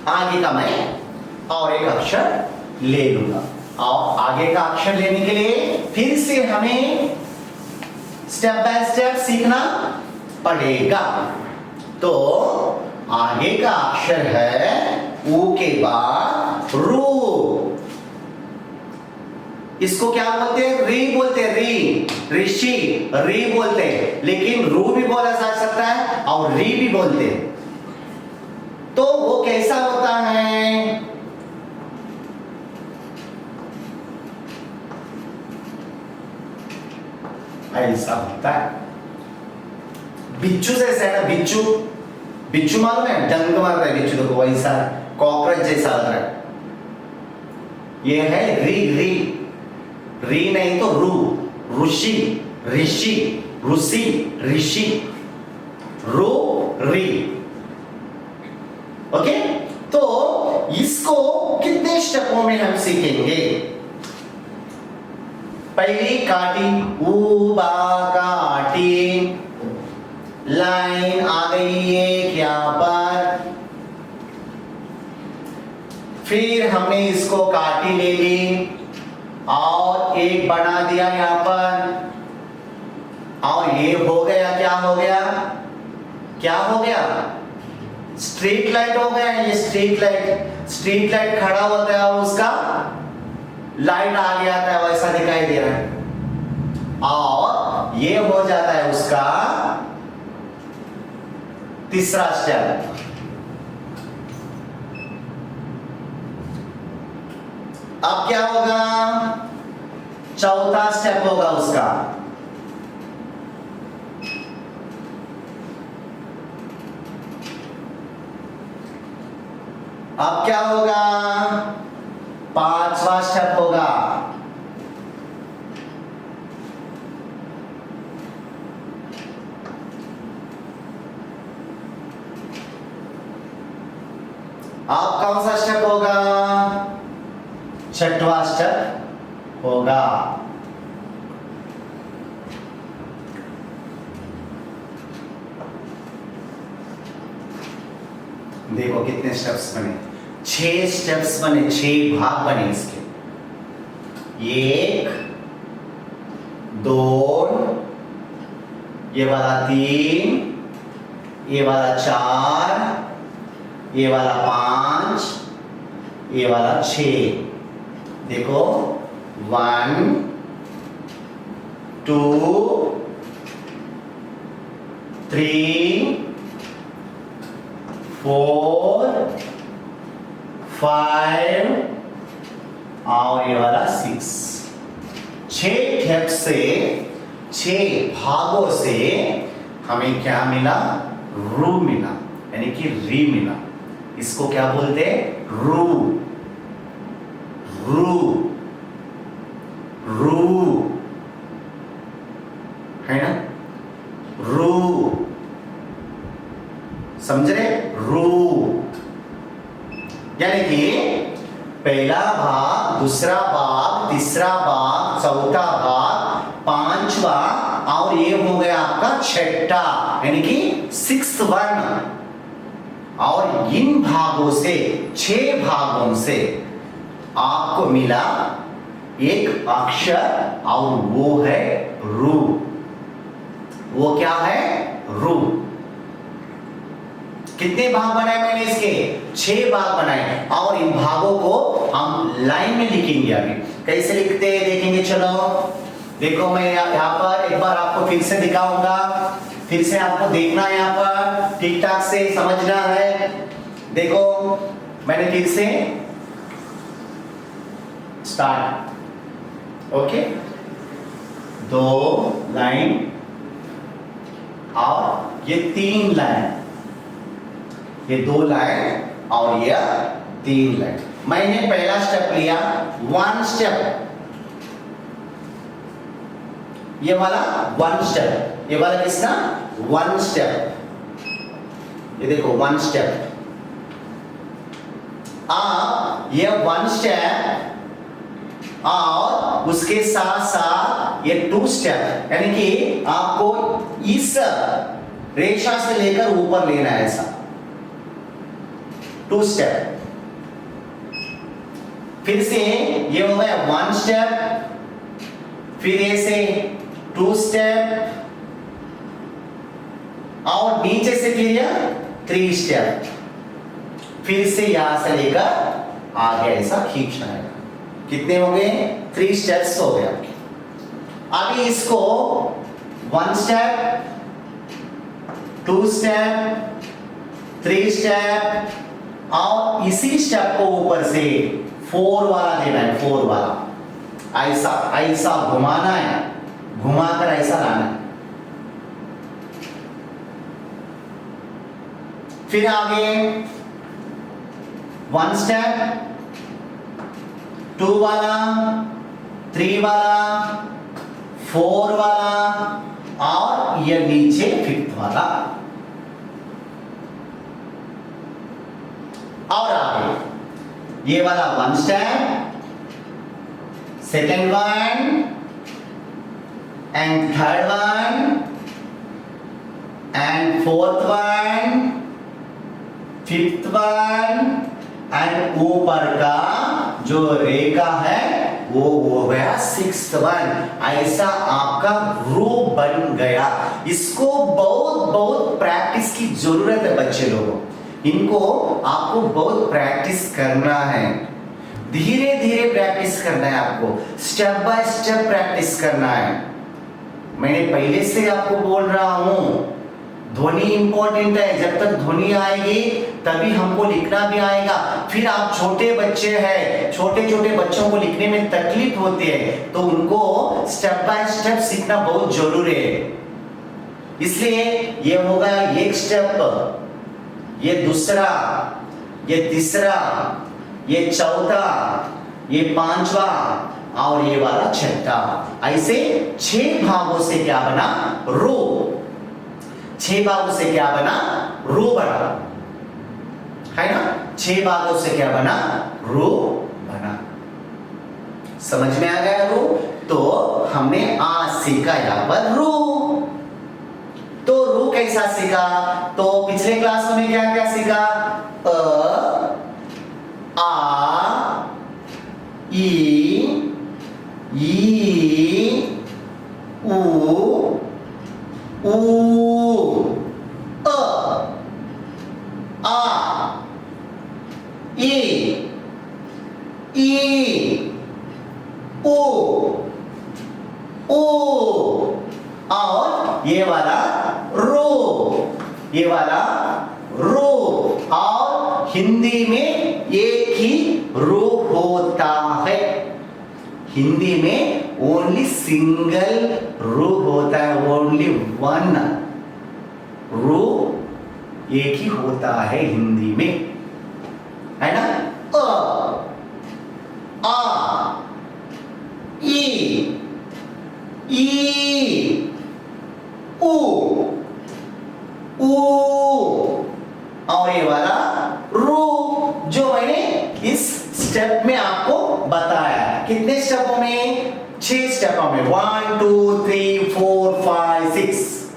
आगे का मैं और एक अक्षर ले लूंगा। और आगे का अक्षर लेने के लिए फिर से हमें स्टेप बाय स्टेप सीखना पड़ेगा। तो आगे का अक्षर है ऊ के बाद रू। इसको क्या बोलते हैं? री बोलते हैं, री, ऋषि, री बोलते हैं, लेकिन रू भी बोला जा सकता है और री भी बोलते हैं। तो वो कैसा होता है? ऐसा होता है, बिच्छू जैसा है ना, बिच्छू, बिच्छू मालूम है, डंक मारता है बिच्छू, देखो वैसा कॉकरोच जैसा लग रहा है। ये है री, री, री नहीं तो रू, ऋषि, ऋषि, ऋषि, ऋषि, रू, री। ओके, तो इसको कितने स्टेपों में हम सीखेंगे? पहली काटी, ऊ बा काटी, लाइन आ गई एक यहां पर, फिर हमने इसको काटी ले ली और एक बना दिया यहां पर, और ये हो गया, क्या हो गया? क्या हो गया? स्ट्रीट लाइट हो गया। ये स्ट्रीट लाइट, स्ट्रीट लाइट खड़ा होता है, उसका लाइट आगे आता है, वैसा दिखाई दे रहा है। और ये हो जाता है उसका तीसरा स्टेप। अब क्या होगा? चौथा स्टेप होगा उसका। अब क्या होगा? पांचवा स्टेप होगा। अब कौन सा स्टेप होगा? छठवां स्टेप होगा। देखो कितने स्टेप्स बने, 6 स्टेप्स बने, 6 भाग बने इसके। 1, 2, ये वाला 3, ये वाला 4, ये वाला 5, ये वाला 6। देखो 1, 2, 3, 4, 5 और ये वाला 6। 6 स्टेप से, 6 भागों से हमें क्या मिला? रू मिला, यानी कि री मिला। इसको क्या बोलते हैं? रू, रू, रू, है ना? रू, समझ रहे? रू, यानी कि पहला भाग, दूसरा भाग, तीसरा भाग, चौथा भाग, पांचवा, और ये हो गया आपका छठा, यानी कि 6th वन। और इन भागों से, 6 भागों से आपको मिला एक अक्षर, और वो है रू। वो क्या है? रू। कितने भाग बनाए मैंने इसके? 6 भाग बनाए, और इन भागों को हम लाइन में लिखेंगे। अभी कैसे लिखते हैं देखेंगे। चलो देखो, मैं यहाँ पर एक बार आपको फिर से दिखाऊंगा, फिर से आपको देखना है, यहाँ पर ठीक ठाक से समझना है। देखो मैंने फिर से स्टार्ट, ओके, 2 लाइन और ये 3 लाइन, ये 2 लाइन और ये 3 लाइन। मैंने पहला स्टेप लिया, 1 स्टेप, ये वाला 1 स्टेप, ये वाला किसका? 1 स्टेप। ये देखो 1 स्टेप। आप ये 1 स्टेप और उसके साथ साथ ये 2 स्टेप, यानी कि आपको इस रेखा से लेकर ऊपर लेना है, ऐसा 2 स्टेप। फिर से ये हो गया 1 स्टेप, फिर ये से 2 स्टेप, और नीचे से फिर ये 3 स्टेप, फिर से यहां से लेकर आगे ऐसा खींचना है। कितने हो गए? 3 स्टेप्स हो गए आपके। अभी इसको 1 स्टेप, 2 स्टेप, 3 स्टेप, और इसी स्टेप को ऊपर से 4 वाला देना है, 4 वाला ऐसा ऐसा घुमाना है, घुमाकर ऐसा लाना है। फिर आगे 1 स्टेप, 2 वाला, 3 वाला, 4 वाला, और ये नीचे 5th वाला। और आगे ये वाला 1 step, second one, and third one, and 4th one, 5th one, and ऊपर का जो रेखा है वो हो गया 6th वन। ऐसा आपका रूप बन गया। इसको बहुत बहुत प्रैक्टिस की जरूरत है बच्चे लोगों, इनको आपको बहुत प्रैक्टिस करना है, धीरे धीरे प्रैक्टिस करना है, आपको स्टेप बाय स्टेप प्रैक्टिस करना है। मैंने पहले से आपको बोल रहा हूं, ध्वनि इंपॉर्टेंट है। जब तक ध्वनि आएगी तभी हमको लिखना भी आएगा। फिर आप छोटे बच्चे हैं, छोटे छोटे बच्चों को लिखने में तकलीफ होती है, तो उनको स्टेप बाय स्टेप सीखना बहुत जरूरी है। इसलिए ये होगा 1 स्टेप, ये दूसरा, ये तीसरा, ये चौथा, ये 5वां, और ये वाला 6वां। ऐसे 6 भागों से क्या बना? रो। 6 भागों से क्या बना? रो बना, है ना? 6 भागों से क्या बना? रो बना। समझ में आ गया रो? तो हमने आज सीखा यहां पर रो। तो रो कैसा सीखा? तो पिछले क्लास में क्या क्या सीखा? अ, आ, ई, ऊ, अ, आ, ई, ओ, और ये वाला रो, ये वाला रो। और हिंदी में एक ही रो होता है, हिंदी में ओनली सिंगल रो होता है, ओनली 1 रो एक ही होता है हिंदी में, है ना? अ, आ, ई, ऊ, और ये वाला रू, जो मैंने इस स्टेप में आपको बताया। कितने स्टेपों में? 6 स्टेपों में। 1 2 3 4 5 6,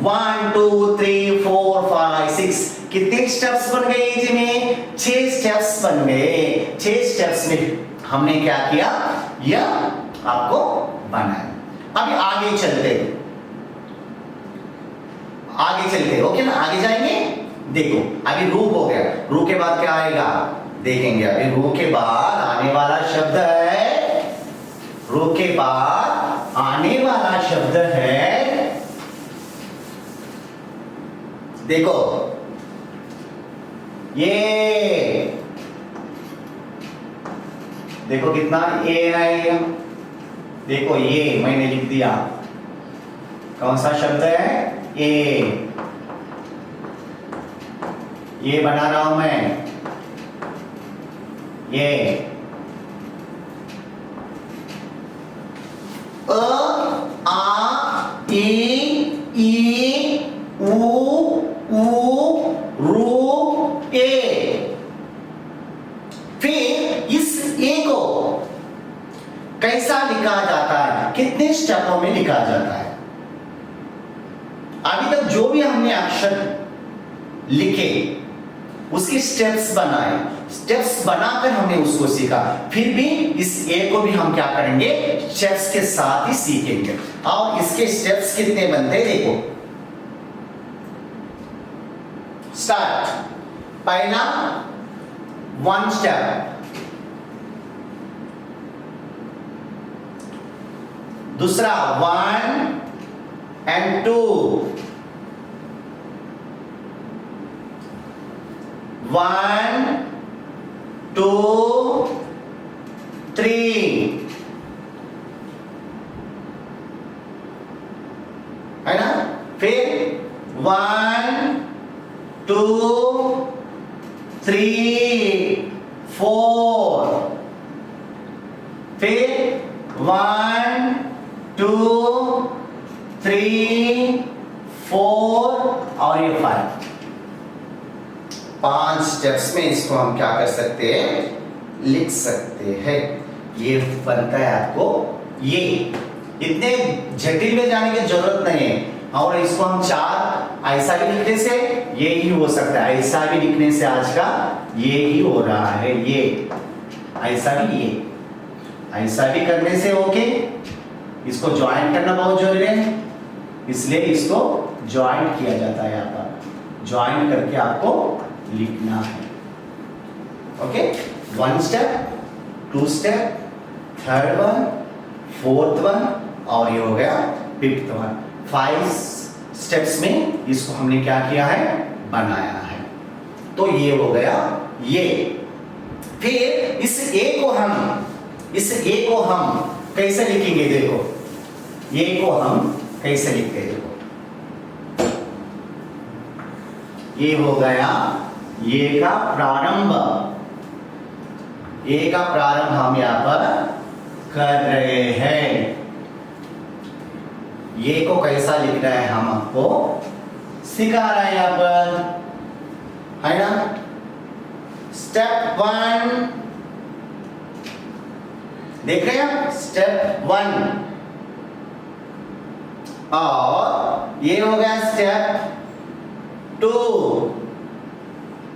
1 2 3 4 5 6। कितने स्टेप्स बन गए इसमें? 6 स्टेप्स बन गए। 6 स्टेप्स में हमने क्या किया? यह आपको बनाया। अभी आगे चलते, आगे चलते, ओके ना? आगे जाएंगे। देखो अभी रू हो गया, रू के बाद क्या आएगा देखेंगे। अभी रू के बाद आने वाला शब्द है, रू के बाद आने वाला शब्द है, देखो ये, देखो कितना ए है, देखो ये मैंने लिख दिया। कौन सा शब्द है? ए। ये बना रहा हूं मैं, ये अ, आ, ई, ऊ, रू, ए। फिर इस ए को कैसा लिखा जाता है? कितने स्टेपों में लिखा जाता है? अभी तक जो भी हमने अक्षर लिखे उसके स्टेप्स बनाए, स्टेप्स बनाकर हमने उसको सीखा, फिर भी इस ए को भी हम क्या करेंगे, स्टेप्स के साथ ही सीखेंगे। और इसके स्टेप्स कितने बनते हैं देखो। स्टार्ट, पहला 1 स्टेप, दूसरा 1 and 2, 1 2 3, है ना। फिर 1 2 3 4, फिर 1 2 3 4 और ये 5 स्टेप्स में इसको हम क्या कर सकते हैं, लिख सकते हैं। ये बनता है आपको ये, इतने जटिल में जाने की जरूरत नहीं है। और इसको हम 4 ऐसा भी लिखने से ये ही हो सकता है, ऐसा भी लिखने से आज का ये ही हो रहा है, ये ऐसा भी, ये ऐसा भी करने से ओके। इसको ज्वाइंट करना बहुत जरूरी है, इसलिए इसको ज्वाइंट किया जाता है। यहाँ पर ज्वाइंट करके आपको लिखना है। Okay, 1 step, 2 step, 3rd one, 4th one और ये हो गया 5th वन। 5 स्टेप्स में इसको हमने क्या किया है, बनाया है। तो ये हो गया ये। फिर इस ए को हम कैसे लिखेंगे देखो, ये को हम कैसे लिखते हैं देखो। ये हो गया ये का प्रारंभ, ए का प्रारंभ हम यहां पर कर रहे हैं। ये को कैसा लिखना है हम आपको सिखा रहे हैं यहां पर, है ना। स्टेप 1 देख रहे हैं, स्टेप 1 और ये हो गया स्टेप 2,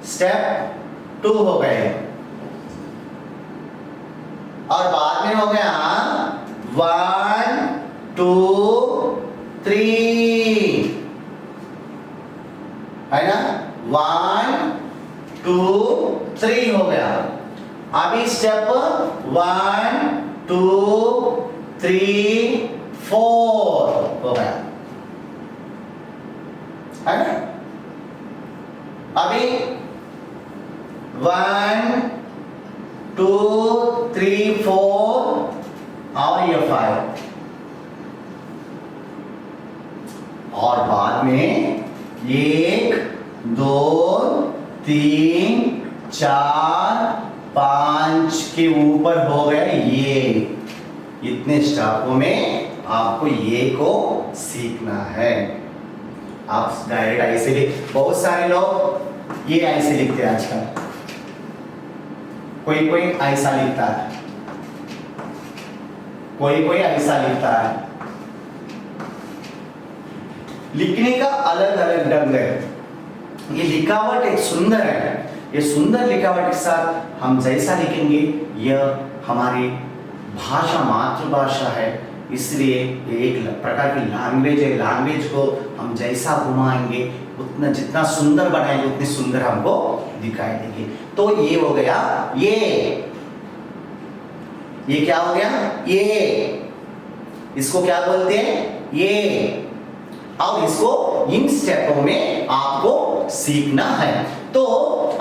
स्टेप 2 हो गए। और बाद में हो गया 1 2 3, है ना। 1 2 3 हो गया। अभी स्टेप 1 2 3 4 हो गया, है ना। अभी 1 2 3 4 और ये 5 और बाद में 1 2 3 4 5 के ऊपर हो गए ये। इतने स्टेपों में आपको ये को सीखना है। आप डायरेक्ट ऐसे लिख, बहुत सारे लोग ये ऐसे लिखते हैं आजकल, कोई कोई ऐसा लिखता है, कोई कोई ऐसा लिखता है। लिखने का अलग अलग ढंग है। ये लिखावट एक सुंदर है, ये सुंदर लिखावट के साथ हम जैसा लिखेंगे, यह हमारी भाषा मातृभाषा है, इसलिए ये एक प्रकार की लैंग्वेज है। लैंग्वेज को हम जैसा घुमाएंगे उतना, जितना सुंदर बनाएंगे उतनी सुंदर हमको दिखाई देगी। तो ये हो गया ये क्या हो गया, ये इसको क्या बोलते हैं, ये। और इसको इन स्टेपों में आपको सीखना है। तो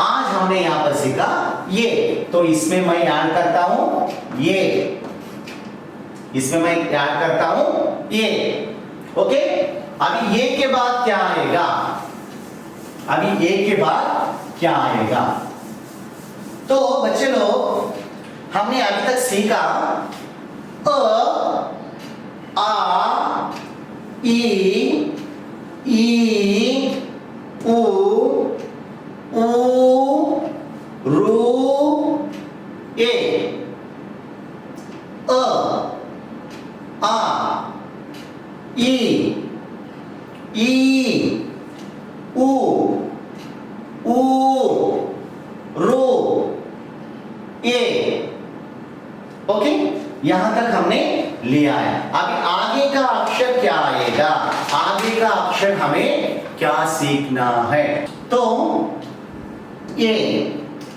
आज हमने यहां पर सीखा ये, तो इसमें मैं याद करता हूं ये, इसमें मैं याद करता हूं ये। ओके, अभी ये के बाद क्या आएगा, अभी ये के बाद क्या आएगा। तो बच्चे लोग, हमने अभी तक सीखा अ आ ई उ रू ए। अ आ ई उ रू का अक्षर क्या आएगा, आगे का अक्षर हमें क्या सीखना है। तो ये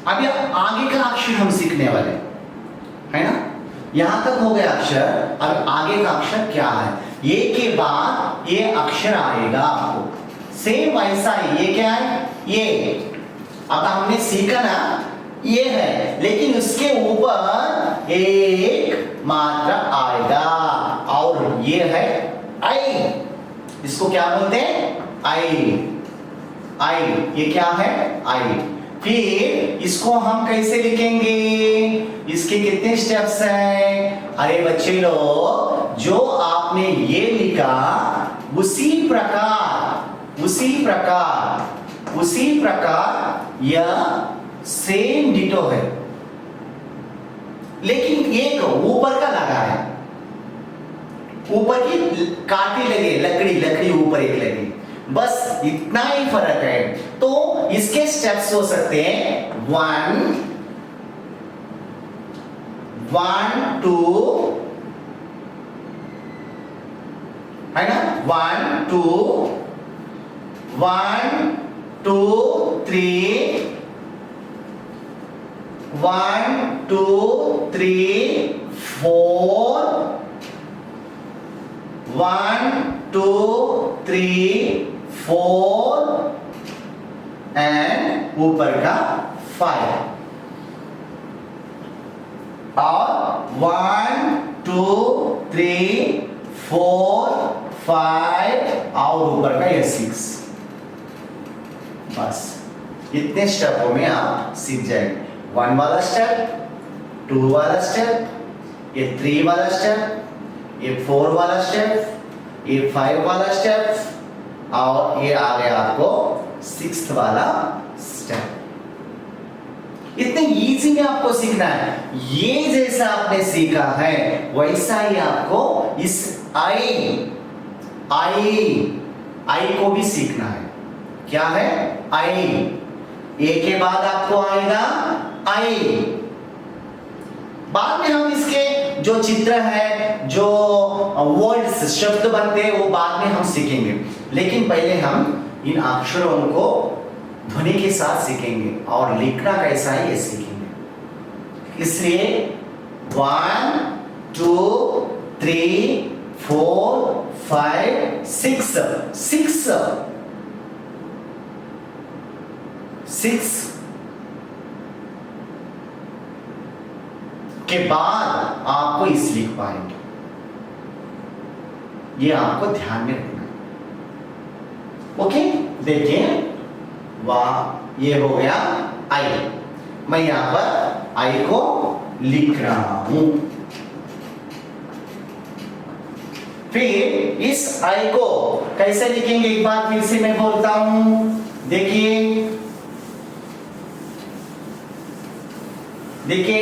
अभी आगे का अक्षर हम सीखने वाले है ना, यहां तक हो गया अक्षर। अब आगे का अक्षर क्या है, ये के बाद ये अक्षर आएगा आपको सेम वैसा ही। ये क्या है, ये अब हमने सीखा ना, ये है, लेकिन उसके ऊपर एक मात्रा आएगा और ये है आई। इसको क्या बोलते हैं, आई। आई, ये क्या है, आई। फिर इसको हम कैसे लिखेंगे, इसके कितने स्टेप्स हैं। अरे बच्चे लोग, जो आपने ये लिखा उसी प्रकार यह सेम डिटो है, लेकिन एक ऊपर का लगा है, ऊपर की काटी लगे, लकड़ी ऊपर एक लगी, बस इतना ही फर्क है। तो इसके स्टेप्स हो सकते हैं 1 2 है ना, 1 2 3 1 2 3 4 1 2 3 4 एंड ऊपर का 5 और 1 2 3 4 5 और ऊपर का ये 6। बस इतने स्टेपों में आप सीख जाएंगे। 1 वाला स्टेप, 2 वाला स्टेप, ये 3 वाला स्टेप, ये 4 वाला स्टेप, ये 5 वाला स्टेप और ये आ गया आपको 6th वाला स्टेप। इतने इजी में आपको सीखना है। ये जैसा आपने सीखा है वैसा ही आपको इस आई को भी सीखना है। क्या है, आई। ए के बाद आपको आएगा आई। बाद में हम इसके जो चित्र है, जो वर्ड्स शब्द बनते हैं, वो बाद में हम सीखेंगे, लेकिन पहले हम इन अक्षरों को ध्वनि के साथ सीखेंगे और लिखना कैसा है ये सीखेंगे। इसलिए 1 2 3 4 5 6 के बाद आपको इस लिख पाएंगे, ये आपको ध्यान में रखना है। ओके, देखिए, वाह, ये हो गया आई। मैं यहां पर आई को लिख रहा हूं। फिर इस आई को कैसे लिखेंगे, एक बार फिर से मैं बोलता हूं। देखिए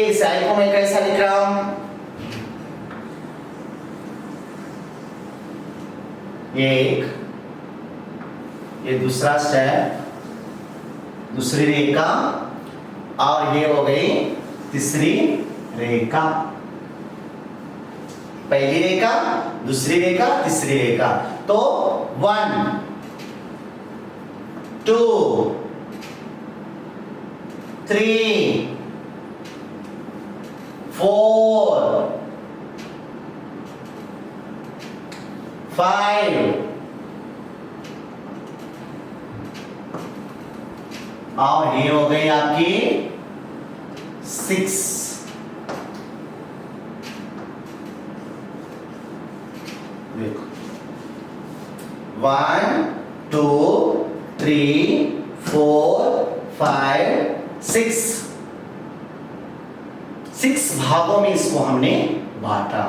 इस आई को मैं कैसा लिख रहा हूं, ये एक, ये दूसरा स्टेप, दूसरी रेखा और ये हो गई तीसरी रेखा। पहली रेखा, दूसरी रेखा, तीसरी रेखा। तो 1 2 3 4 5 और ये हो गई आपकी 6। देखो 1 2 3 4 5 6 भागों में इसको हमने बांटा,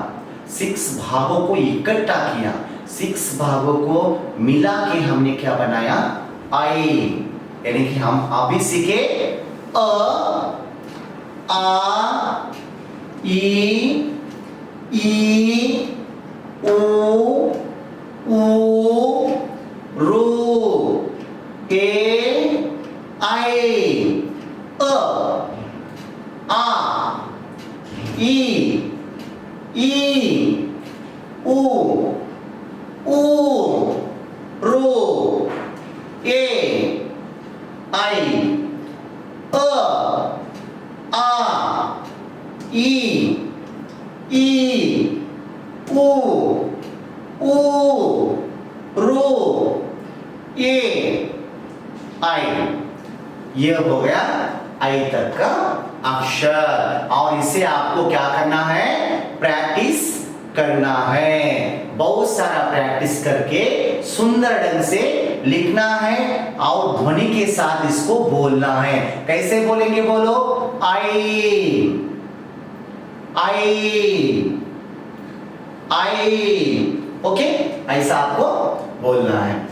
6 भागों को इकट्ठा किया, 6 भागों को मिला के हमने क्या बनाया, आई। यानी कि हम अभी सीखे अ आ ई उ रू ए आई, अ आ ई उ ए आई, ये हो गया आई तक का अक्षर। और इसे आपको क्या करना है, प्रैक्टिस करना है, बहुत सारा प्रैक्टिस करके सुंदर ढंग से लिखना है और ध्वनि के साथ इसको बोलना है। कैसे बोलेंगे, बोलो, आई आई आई, ओके, ऐसा आपको बोलना है।